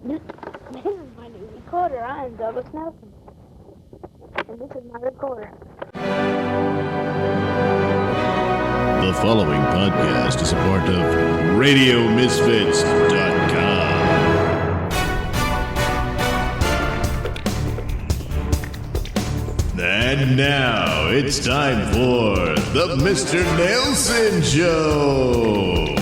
This is my new recorder. I am Douglas Nelson. And this is my recorder. The following podcast is a part of RadioMisfits.com. And now it's time for the Mr. Nailsin Show.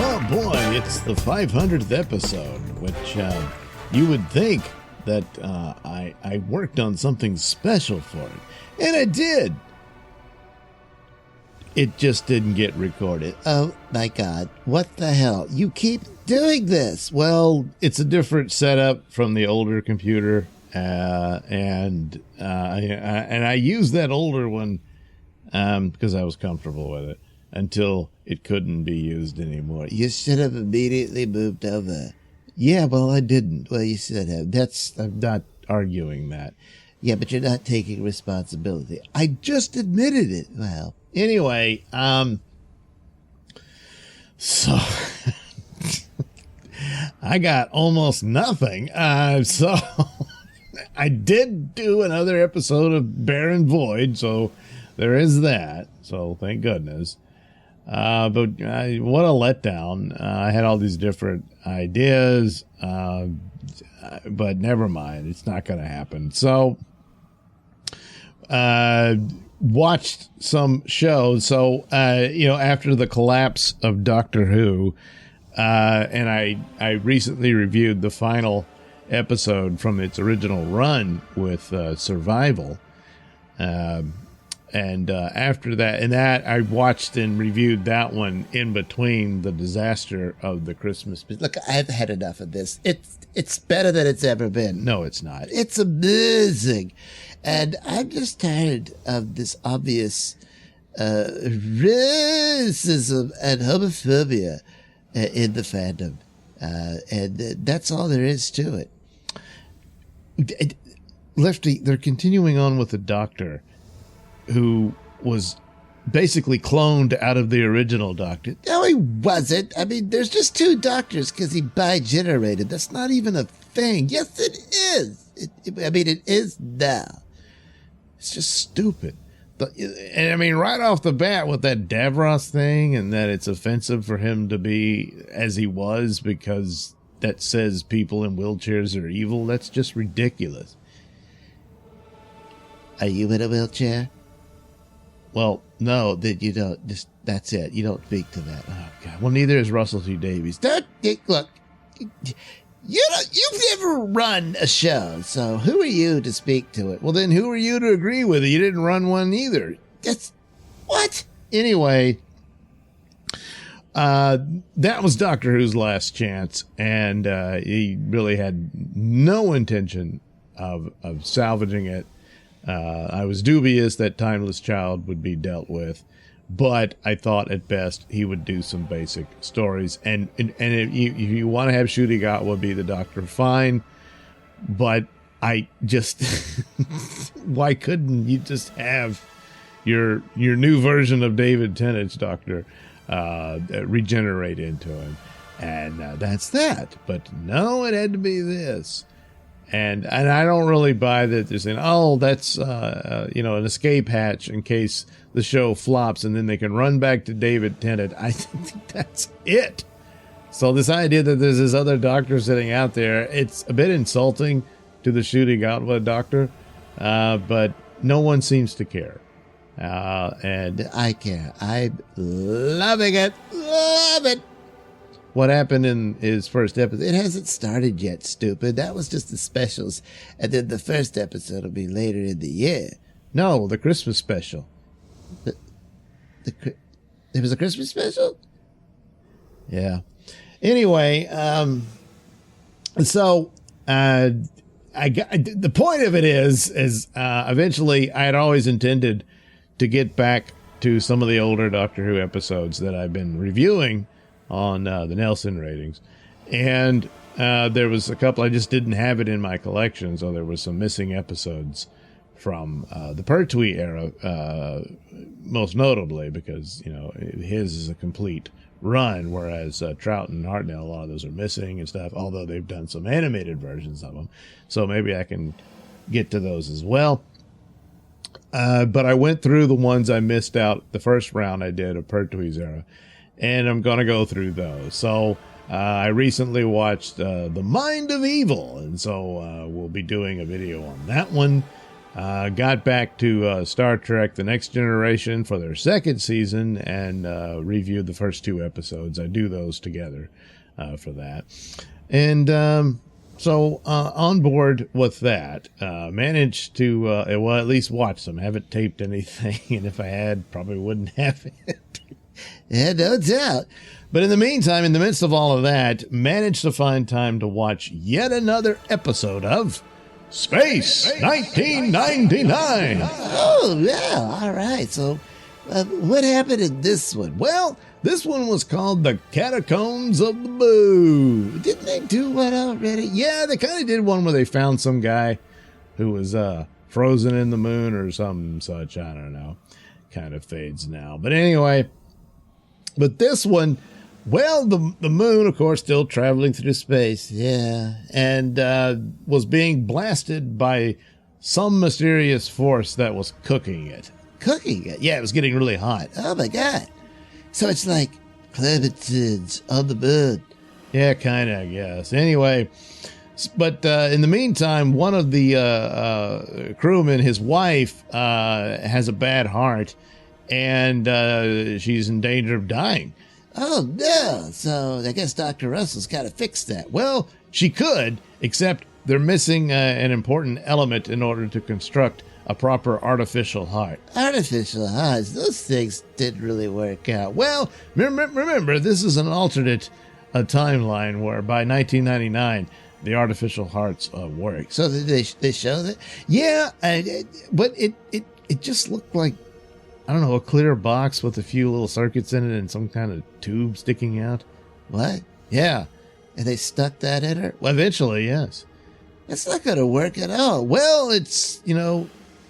Oh boy, it's the 500th episode, which you would think that I worked on something special for it. And I did. It just didn't get recorded. Oh my God, what the hell? You keep doing this. Well, it's a different setup from the older computer, and I used that older one because I was comfortable with it until it couldn't be used anymore. You should have immediately moved over. Yeah, well, I didn't. Well, you should have. I'm not arguing that. Yeah, but you're not taking responsibility. I just admitted it. Well, anyway, so I got almost nothing. So I did do another episode of Barren Void, so there is that. So thank goodness. But what a letdown. I had all these different ideas, but never mind. It's not going to happen. So, watched some shows. So, after the collapse of Doctor Who, and I recently reviewed the final episode from its original run with Survival. And after that, I watched and reviewed that one in between the disaster of the Christmas. Look, I've had enough of this. It's better than it's ever been. No, it's not. It's amazing. And I'm just tired of this obvious racism and homophobia in the fandom. And that's all there is to it. Lefty, they're continuing on with the Doctor, who was basically cloned out of the original Doctor. No, he wasn't. I mean, there's just two Doctors because he bi-generated. That's not even a thing. Yes, it is. It is now. It's just stupid. And I mean, right off the bat with that Davros thing and that it's offensive for him to be as he was because that says people in wheelchairs are evil. That's just ridiculous. Are you in a wheelchair? Well, no, that you don't. Just that's it. You don't speak to that. Oh God. Well, neither is Russell T Davies. Look, you've never run a show, so who are you to speak to it? Well, then who are you to agree with it? You didn't run one either. That's what. Anyway, that was Doctor Who's last chance, and he really had no intention of salvaging it. I was dubious that Timeless Child would be dealt with, but I thought at best he would do some basic stories. And if you want to have Shudigatwa be the Doctor, fine. But I just, why couldn't you just have your new version of David Tennant's Doctor regenerate into him? And that's that. But no, it had to be this. And I don't really buy that they're saying, oh, that's, an escape hatch in case the show flops and then they can run back to David Tennant. I think that's it. So this idea that there's this other Doctor sitting out there, it's a bit insulting to the Shudigatwa Doctor, but no one seems to care. And I care. I'm loving it. Love it. What happened in his first episode? It hasn't started yet, stupid. That was just the specials. And then the first episode will be later in the year. No, the Christmas special. There was a Christmas special? Yeah. Anyway, so the point of it is eventually I had always intended to get back to some of the older Doctor Who episodes that I've been reviewing on the Nelson ratings. And there was a couple, I just didn't have it in my collection, so there was some missing episodes from the Pertwee era, most notably because, his is a complete run, whereas Trout and Hartnell, a lot of those are missing and stuff, although they've done some animated versions of them. So maybe I can get to those as well. But I went through the ones I missed out the first round I did of Pertwee's era, and I'm going to go through those. So I recently watched The Mind of Evil, and so we'll be doing a video on that one. Got back to Star Trek The Next Generation for their second season and reviewed the first 2 episodes. I do those together for that. And so on board with that, managed to, well, at least watch them. Haven't taped anything, and if I had, probably wouldn't have it. Yeah, no doubt. But in the meantime, in the midst of all of that, managed to find time to watch yet another episode of Space 1999. Oh, yeah, all right. So what happened in this one? Well, this one was called The Catacombs of the Moon. Didn't they do one already? Yeah, they kind of did one where they found some guy who was frozen in the moon or some such. I don't know. Kind of fades now. But anyway, but this one, well, the moon, of course, still traveling through space. Yeah. And was being blasted by some mysterious force that was cooking it. Cooking it? Yeah, it was getting really hot. Oh, my God. So it's like Clementine's on the moon. Yeah, kind of, I guess. Anyway, but in the meantime, one of the crewmen, his wife, has a bad heart, and she's in danger of dying. Oh, no. So I guess Dr. Russell's got to fix that. Well, she could, except they're missing an important element in order to construct a proper artificial heart. Artificial hearts, those things didn't really work out. Well, remember, this is an alternate timeline where by 1999, the artificial hearts work. So they show that? Yeah, but it just looked like, I don't know, a clear box with a few little circuits in it and some kind of tube sticking out. What? Yeah. And they stuck that in her? Well, eventually, yes. That's not going to work at all. Well, it's,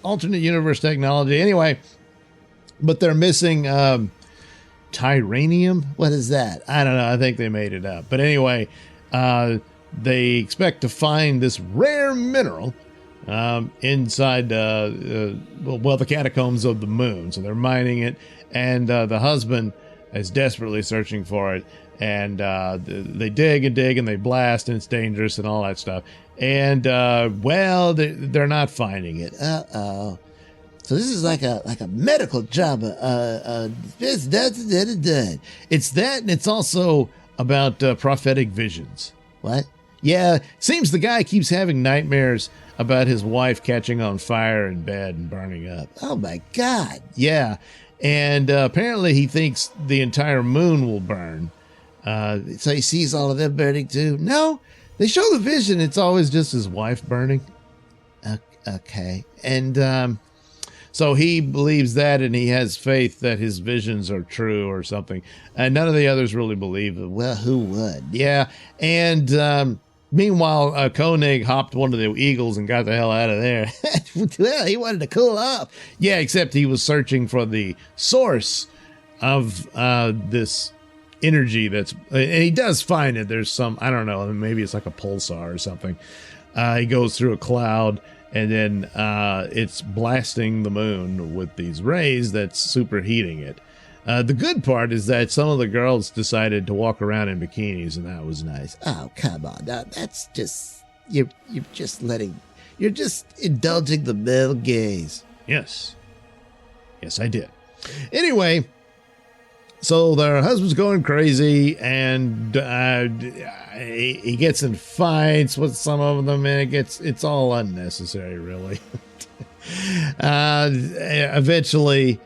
alternate universe technology. Anyway, but they're missing Tyranium. What is that? I don't know. I think they made it up. But anyway, they expect to find this rare mineral inside the Catacombs of the Moon. So they're mining it, and the husband is desperately searching for it. And they dig and dig and they blast, and it's dangerous and all that stuff. And well, they're not finding it. Uh-oh. So this is like a medical drama. It's that. It's that, and it's also about prophetic visions. What? Yeah, seems the guy keeps having nightmares about his wife catching on fire in bed and burning up. Oh my God. Yeah, and apparently he thinks the entire moon will burn. So he sees all of them burning too? No, they show the vision. It's always just his wife burning. Okay. And so he believes that, and he has faith that his visions are true or something. And none of the others really believe it. Well, who would? Yeah. And meanwhile, Koenig hopped one of the Eagles and got the hell out of there. Well, he wanted to cool off. Yeah, except he was searching for the source of this energy that's, and he does find it. There's some, I don't know, maybe it's like a pulsar or something. He goes through a cloud, and then it's blasting the moon with these rays that's superheating it. The good part is that some of the girls decided to walk around in bikinis, and that was nice. Oh, come on. Now, that's just, you're just indulging the male gaze. Yes, I did. Anyway, so their husband's going crazy, and he gets in fights with some of them, and it's all unnecessary, really. Eventually,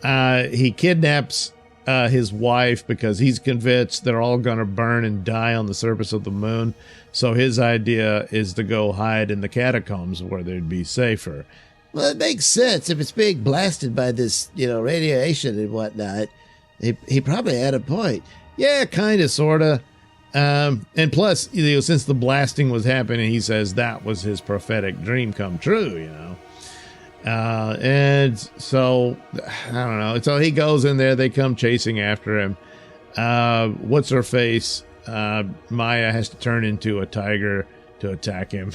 he kidnaps his wife because he's convinced they're all going to burn and die on the surface of the moon. So his idea is to go hide in the catacombs where they'd be safer. Well, it makes sense. If it's being blasted by this, radiation and whatnot, he probably had a point. Yeah, kind of, sort of. And plus, since the blasting was happening, he says that was his prophetic dream come true, And so, I don't know. So he goes in there. They come chasing after him. what's her face? Maya has to turn into a tiger to attack him.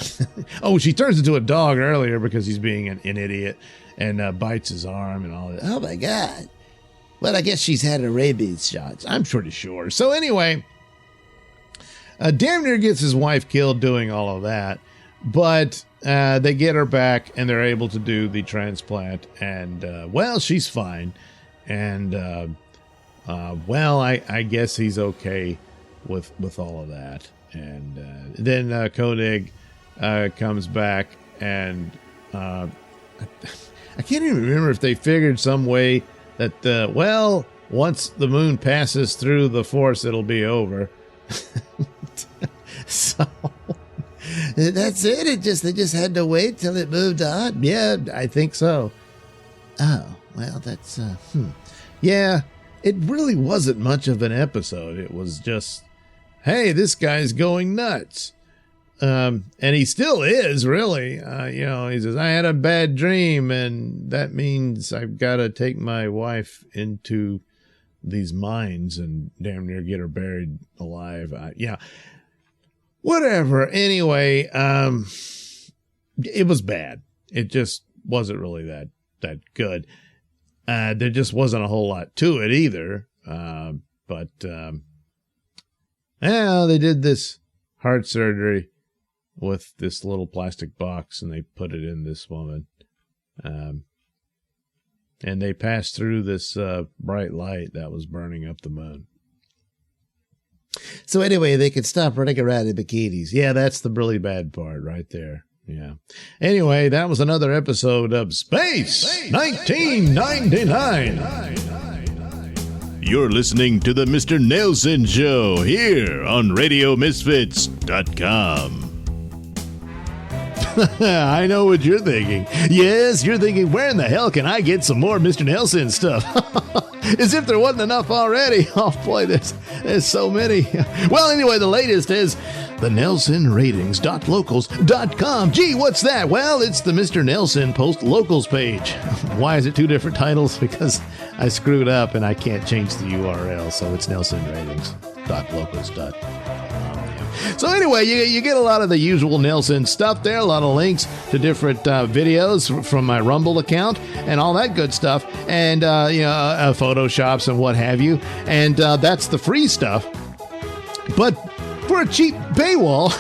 Oh, she turns into a dog earlier because he's being an idiot and bites his arm and all that. Oh my God. Well, I guess she's had her rabies shots. I'm pretty sure. So anyway, damn near gets his wife killed doing all of that, but they get her back and they're able to do the transplant, and well, she's fine, and well, I guess he's okay with all of that, and then Koenig comes back, and I can't even remember if they figured some way that well, once the moon passes through the force, it'll be over. So that's it. They just had to wait till it moved on. Yeah, I think so. Oh, well, that's Yeah, it really wasn't much of an episode. It was just, hey, this guy's going nuts. And he still is, really. He says, I had a bad dream, and that means I've got to take my wife into these mines and damn near get her buried alive. Yeah. Whatever. Anyway, it was bad. It just wasn't really that good. There just wasn't a whole lot to it either. But they did this heart surgery with this little plastic box, and they put it in this woman. And they passed through this bright light that was burning up the moon. So anyway, they could stop running around in bikinis. Yeah, that's the really bad part right there. Yeah. Anyway, that was another episode of Space 1999. You're listening to the Mr. Nailsin Show here on RadioMisfits.com. I know what you're thinking. Yes, you're thinking, where in the hell can I get some more Mr. Nailsin stuff? As if there wasn't enough already. Oh boy, there's so many. Well, anyway, the latest is the NailsinRatings.locals.com. Gee, what's that? Well, it's the Mr. Nailsin Post Locals page. Why is it two different titles? Because I screwed up and I can't change the URL, so it's NailsinRatings.locals.com. So anyway, you get a lot of the usual Nailsin stuff there, a lot of links to different videos from my Rumble account and all that good stuff, and Photoshops and what have you, and that's the free stuff. But for a cheap paywall,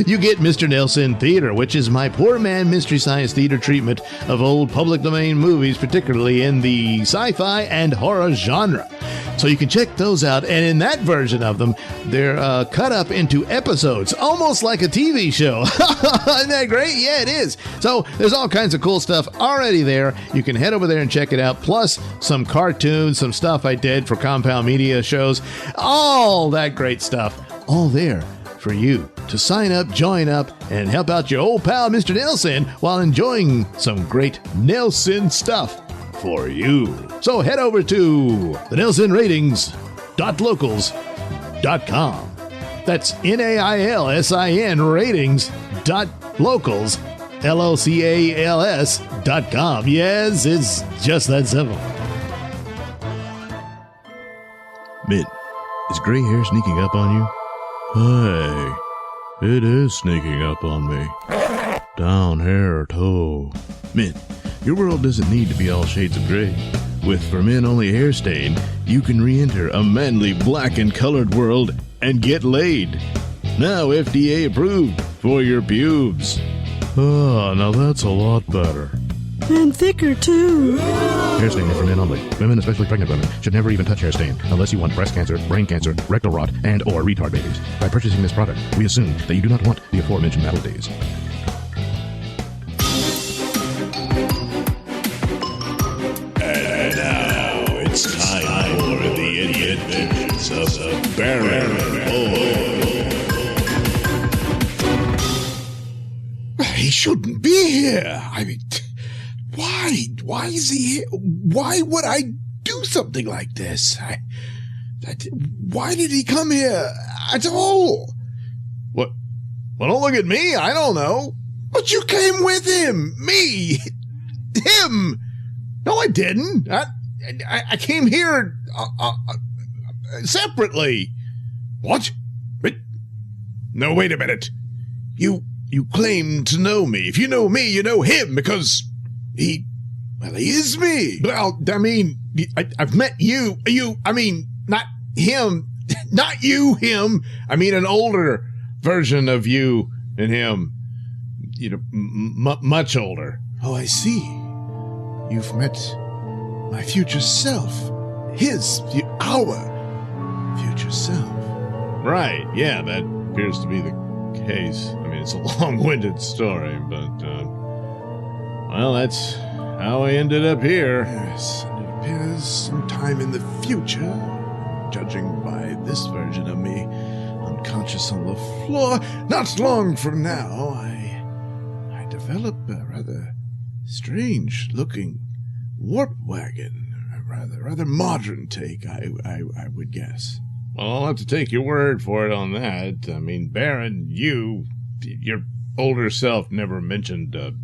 you get Mr. Nailsin Theater, which is my poor man Mystery Science Theater treatment of old public domain movies, particularly in the sci-fi and horror genre. So you can check those out, and in that version of them, they're cut up into episodes, almost like a TV show. Isn't that great? Yeah, it is. So there's all kinds of cool stuff already there. You can head over there and check it out, plus some cartoons, some stuff I did for Compound Media shows, all that great stuff, all there for you to sign up, join up, and help out your old pal Mr. Nailsin while enjoying some great Nailsin stuff for you. So head over to the NailsinRatings.locals.com. That's NailSin ratings.locals, LOCALS.com. Yes, it's just that simple. Mint, is gray hair sneaking up on you? Hey, it is sneaking up on me. Down here, too. Mint, your world doesn't need to be all shades of gray. With For Men Only Hair Stain, you can re-enter a manly black and colored world and get laid. Now FDA approved for your pubes. Oh, now that's a lot better. And thicker, too. Hair stain is for men only. Women, especially pregnant women, should never even touch hair stain unless you want breast cancer, brain cancer, rectal rot, and or retard babies. By purchasing this product, we assume that you do not want the aforementioned maladies. And now it's time for the adventures of Baron Boy. He shouldn't be here. I mean, why? Why is he here? Why would I do something like this? Why did he come here at all? What? Well, don't look at me. I don't know. But you came with him. Me. Him. No, I didn't. I came here separately. What? No, wait a minute. You claim to know me. If you know me, you know him, because he is me. Well, I mean, I've met you. I mean, not him. Not you, him. I mean, an older version of you and him. You know, much older. Oh, I see. You've met my future self. Our future self. Right, yeah, that appears to be the case. I mean, it's a long-winded story, but, well, that's how I ended up here. Yes, and it appears sometime in the future, judging by this version of me, unconscious on the floor, not long from now, I develop a rather strange-looking warp wagon. A rather modern take, I would guess. Well, I'll have to take your word for it on that. I mean, Baron, your older self never mentioned the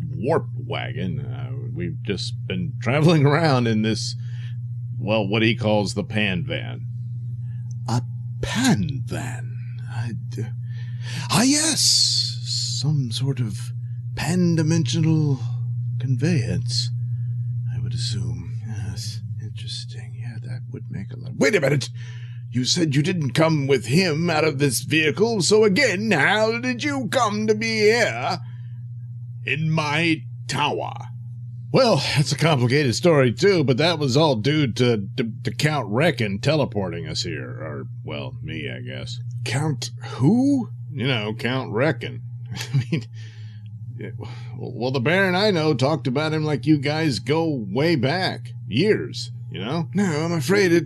warp wagon. We've just been traveling around in this, well, what he calls the pan van. A pan van? Yes. Some sort of pan-dimensional conveyance, I would assume. Yes, interesting. Yeah, that would make a lot. Wait a minute! You said you didn't come with him out of this vehicle, so again, how did you come to be here in my tower? Well, it's a complicated story, too, but that was all due to Count Reckon teleporting us here. Or, well, me, I guess. Count who? You know, Count Reckon. I mean, well, the Baron I know talked about him like you guys go way back. Years, you know? No, I'm afraid it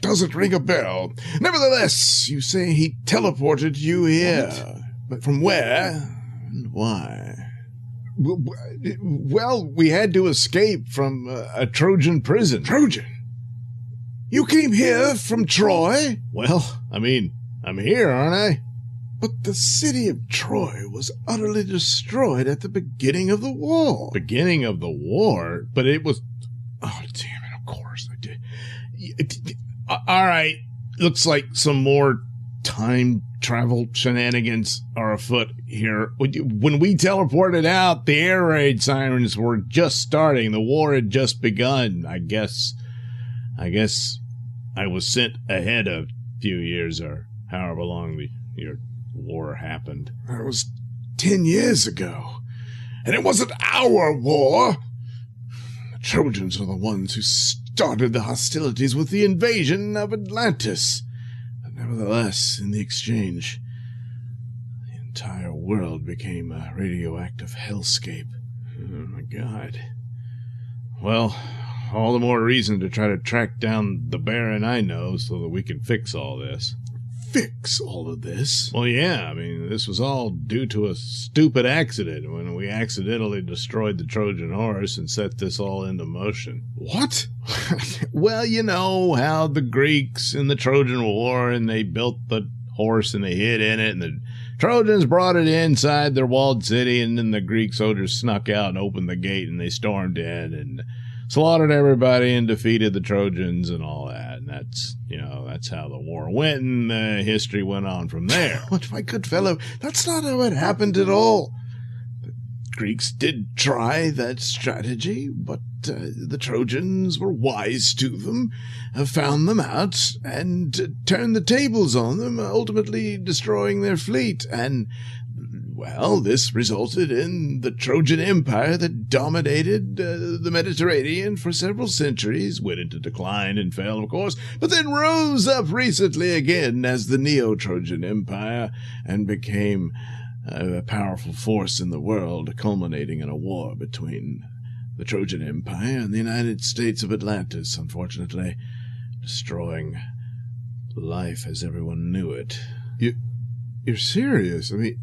doesn't ring a bell. Nevertheless, you say he teleported you here. What? But from where and why? Well, we had to escape from a Trojan prison. Trojan? You came here from Troy? Well, I mean, I'm here, aren't I? But the city of Troy was utterly destroyed at the beginning of the war. Beginning of the war? But it was... Oh, damn it, of course I did. All right, looks like some more time travel shenanigans are afoot here. When we teleported out, the air raid sirens were just starting. The war had just begun. I guess I was sent ahead a few years or however long your war happened. That was 10 years ago. And it wasn't our war. The Trojans are the ones who started the hostilities with the invasion of Atlantis. But nevertheless, in the exchange, the entire world became a radioactive hellscape. Oh my God. Well, all the more reason to try to track down the Baron I know so that we can fix all this. Fix all of this? Well, yeah, I mean, this was all due to a stupid accident when we accidentally destroyed the Trojan horse and set this all into motion. What? Well, you know how the Greeks in the Trojan War, and they built the horse and they hid in it, and the Trojans brought it inside their walled city, and then the Greek soldiers snuck out and opened the gate, and they stormed in and slaughtered everybody and defeated the Trojans and all that. And that's, you know, that's how the war went, and history went on from there. What, my good fellow, that's not how it happened at all. The Greeks did try that strategy, but the Trojans were wise to them, found them out, and turned the tables on them, ultimately destroying their fleet. And well, this resulted in the Trojan Empire that dominated the Mediterranean for several centuries, went into decline and fell, of course, but then rose up recently again as the Neo-Trojan Empire and became a powerful force in the world, culminating in a war between the Trojan Empire and the United States of Atlantis, unfortunately, destroying life as everyone knew it. You're serious? I mean,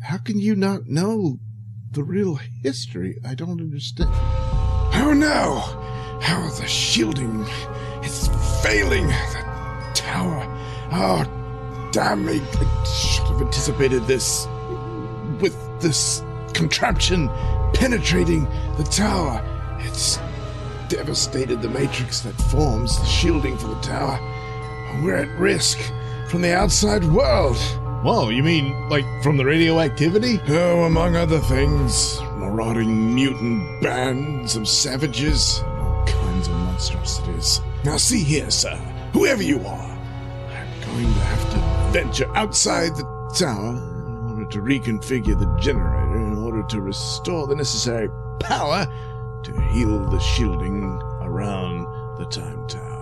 how can you not know the real history? I don't understand. Oh no! How the shielding is failing! The tower. Oh, damn me. I should have anticipated this. With this contraption penetrating the tower, it's devastated the matrix that forms the shielding for the tower. We're at risk from the outside world. Whoa, you mean, like, from the radioactivity? Oh, among other things, marauding mutant bands of savages, all kinds of monstrosities. Now see here, sir, whoever you are, I'm going to have to venture outside the tower in order to reconfigure the generator in order to restore the necessary power to heal the shielding around the time tower.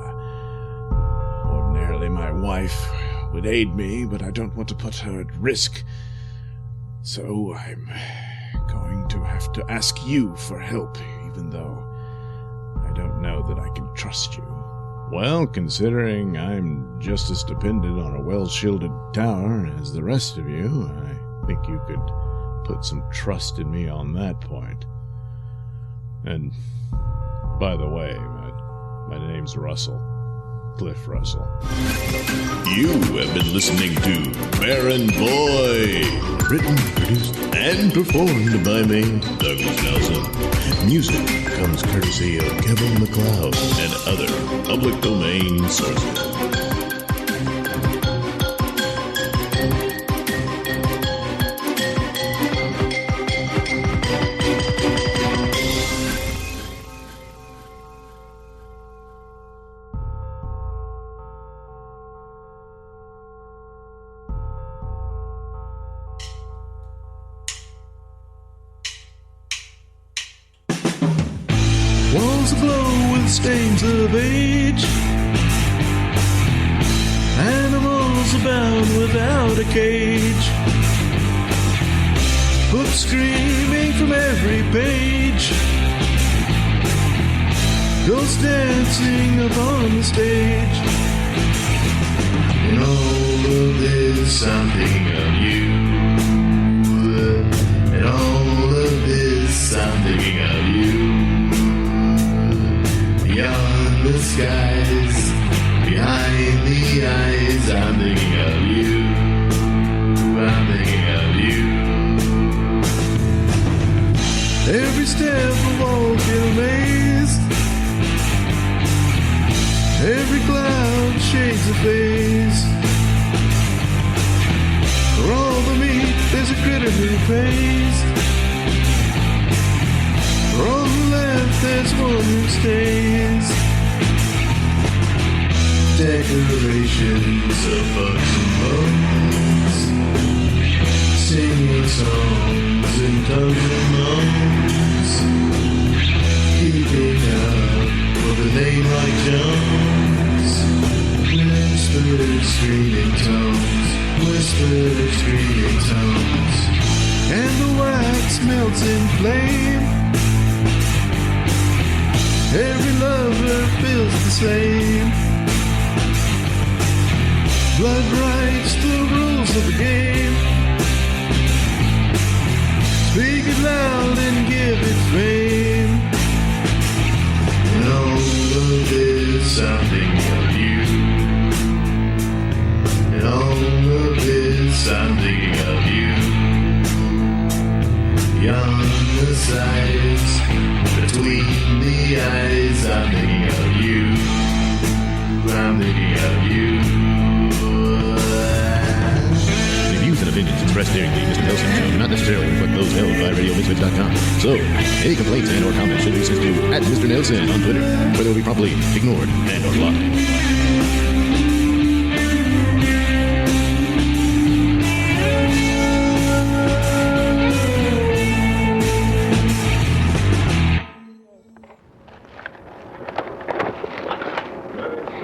Ordinarily, my wife would aid me, but I don't want to put her at risk. So I'm going to have to ask you for help, even though I don't know that I can trust you. Well, considering I'm just as dependent on a well-shielded tower as the rest of you, I think you could put some trust in me on that point. And, by the way, my name's Russell. Cliff Russell. You have been listening to Baron Boy. Written, produced, and performed by me, Douglas Nelson. Music comes courtesy of Kevin MacLeod and other public domain sources. Walls aglow with stains of age. Animals abound without a cage. Books screaming from every page. Ghosts dancing upon the stage. In all of this, I'm thinking of you. In all of this, I'm thinking of you. Beyond the skies, behind the eyes, I'm thinking of you. I'm thinking of you. Every step a walk in a maze. Every cloud shades a face. For all the meat, there's a critter who pays. For all who left, there's one who stays. Decorations of bugs and bones, singing songs in tongues and moans, keeping up with a name like Jones. Whispered screaming tones, whispered screaming tones. And the wax melts in flame. Every lover feels the same. Blood writes the rules of the game. Speak it loud and give it fame. In all of this, I'm thinking of you. In all of this, I'm thinking of you. Beyond the sides, between the eyes, I'm thinking of you. I'm thinking of you. The views and opinions expressed during the Mr. Nailsin Show do not necessarily reflect those held by RadioMisfits.com. So, any complaints and or comments should be sent to @Mr. Nailsin on Twitter, where they will be promptly ignored and or blocked.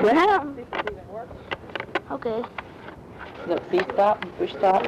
Well, okay. The feet stop and push stop.